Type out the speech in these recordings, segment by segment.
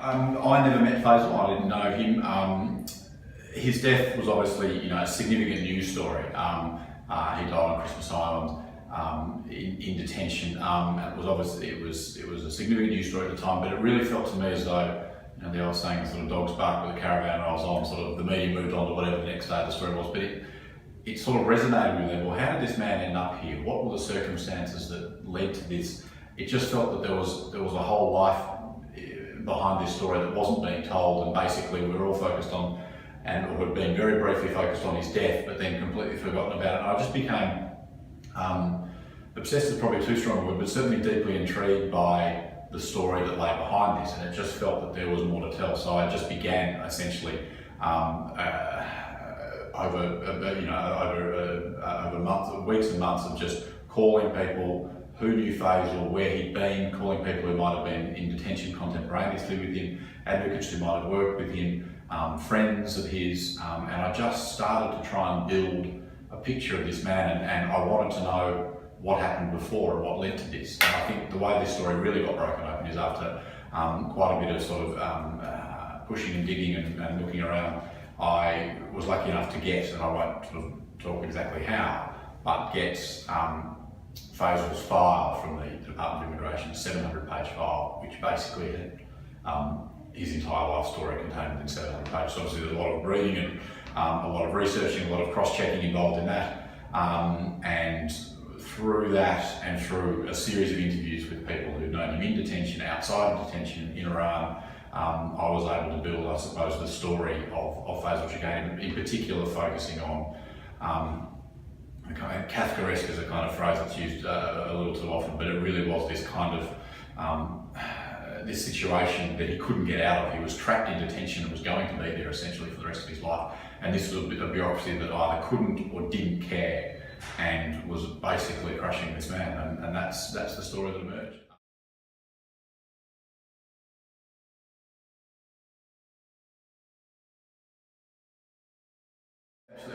I never met Faisal. I didn't know him. His death was obviously, a significant news story. He died on Christmas Island in detention. It was a significant news story at the time, but it really felt to me as though, the old saying, sort of dogs bark with the caravan rolls on. Sort of the media moved on to whatever the next day the story was, but it sort of resonated with me. Well, how did this man end up here? What were the circumstances that led to this? It just felt that there was a whole life behind this story that wasn't being told, and basically we were all focused on, and had been very briefly focused on his death, but then completely forgotten about it. And I just became obsessed is probably too strong a word, but certainly deeply intrigued by the story that lay behind this, and it just felt that there was more to tell. So I just began essentially over months, weeks and months of just calling people who knew Faisal, where he'd been, calling people who might have been in detention contemporaneously with him, advocates who might have worked with him, friends of his, and I just started to try and build a picture of this man, and I wanted to know what happened before and what led to this. And I think the way this story really got broken open is after quite a bit of sort of pushing and digging and looking around. I was lucky enough to get, and I won't sort of talk exactly how, but get Faisal's file from the Department of Immigration, a 700-page file, which basically had his entire life story contained within 700 pages. So obviously there's a lot of reading and a lot of researching, a lot of cross-checking involved in that. And through that and through a series of interviews with people who'd known him in detention, outside of detention, in Iran, I was able to build, I suppose, the story of Faisal Chegani, in particular focusing on Kafkaesque is a kind of phrase that's used a little too often, but it really was this kind of this situation that he couldn't get out of. He was trapped in detention and was going to be there essentially for the rest of his life. And this was a bureaucracy that either couldn't or didn't care and was basically crushing this man. And that's the story that emerged.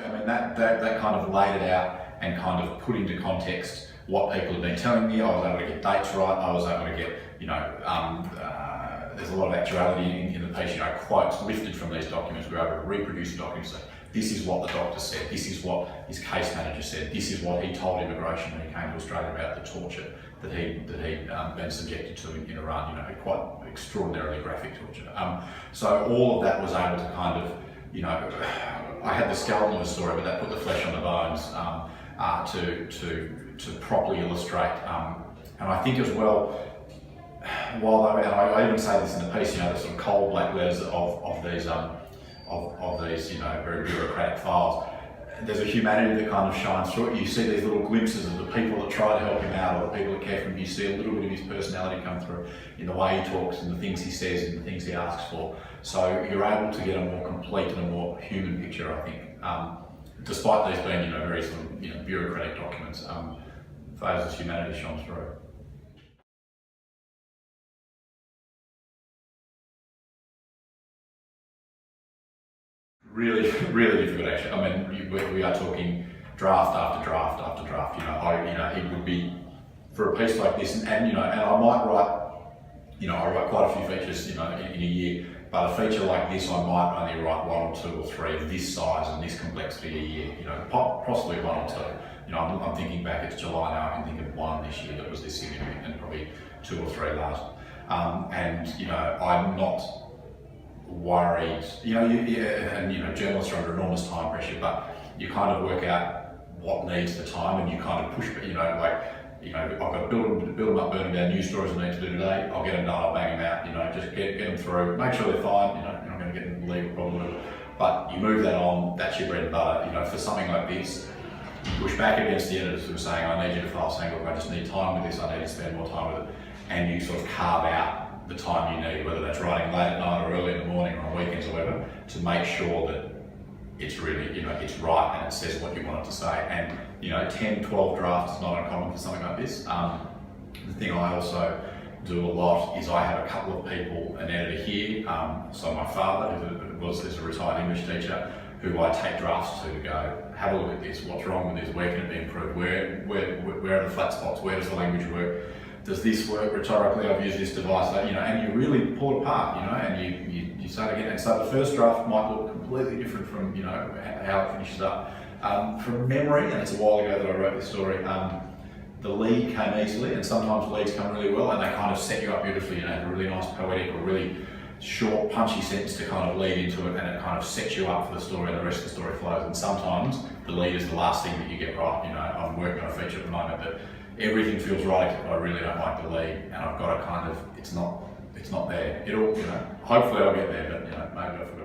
I mean, that kind of laid it out and kind of put into context what people had been telling me. I was able to get dates right. I was able to get, there's a lot of actuality in the piece, quotes lifted from these documents. We were able to reproduce the documents. So this is what the doctor said. This is what his case manager said. This is what he told immigration when he came to Australia about the torture that he'd been subjected to in Iran. Quite extraordinarily graphic torture. So all of that was able to kind of, I had the skeleton of the story, but that put the flesh on the bones to properly illustrate. And I think as well, and I even say this in the piece, the sort of cold black letters of these very bureaucratic files. There's a humanity that kind of shines through it. You see these little glimpses of the people that try to help him out, or the people that care for him. You see a little bit of his personality come through in the way he talks and the things he says and the things he asks for. So you're able to get a more complete and a more human picture, I think. Despite these being, very sort of, bureaucratic documents, Faisal's humanity shone through. Really, really difficult actually. I mean, we are talking draft after draft after draft. It would be for a piece like this, and I might write, I write quite a few features, in a year. But a feature like this, I might only write one or two or three of this size and this complexity a year. Possibly one or two. I'm thinking back. It's July now. I can think of one this year that was this significant, and probably two or three last. I'm not worried, journalists are under enormous time pressure, but you kind of work out what needs the time and you kind of push, I've got to build them up, burn them down, news stories I need to do today, I'll get them done, I'll bang them out, just get them through, make sure they're fine, you're not going to get them legal problem, but you move that on, that's your bread and butter. For something like this, you push back against the editors who are saying, I need you to file, saying, look, I just need time with this, I need to spend more time with it, and you sort of carve out the time you need, whether that's writing late at night or early in the morning or on weekends or whatever, to make sure that it's really, it's right and it says what you want it to say. And 10, 12 drafts is not uncommon for something like this. The thing I also do a lot is I have a couple of people, an editor here, so my father, who is a retired English teacher, who I take drafts to go, have a look at this, what's wrong with this, where can it be improved, where are the flat spots, where does the language work? does this work rhetorically? I've used this device, you know, and you really pull it apart, you know, and you start again. And so the first draft might look completely different from, you know, how it finishes up. From memory, and it's a while ago that I wrote this story, the lead came easily, and sometimes leads come really well, and they kind of set you up beautifully, you know, have a really nice poetic or really short, punchy sentence to kind of lead into it, and it kind of sets you up for the story, and the rest of the story flows. And sometimes the lead is the last thing that you get right. You know, I'm working on a feature at the moment that everything feels right, except I really don't like the lead, and I've got to kind of, it's not there. It'll, you know, hopefully I'll get there, but you know, maybe I forgot.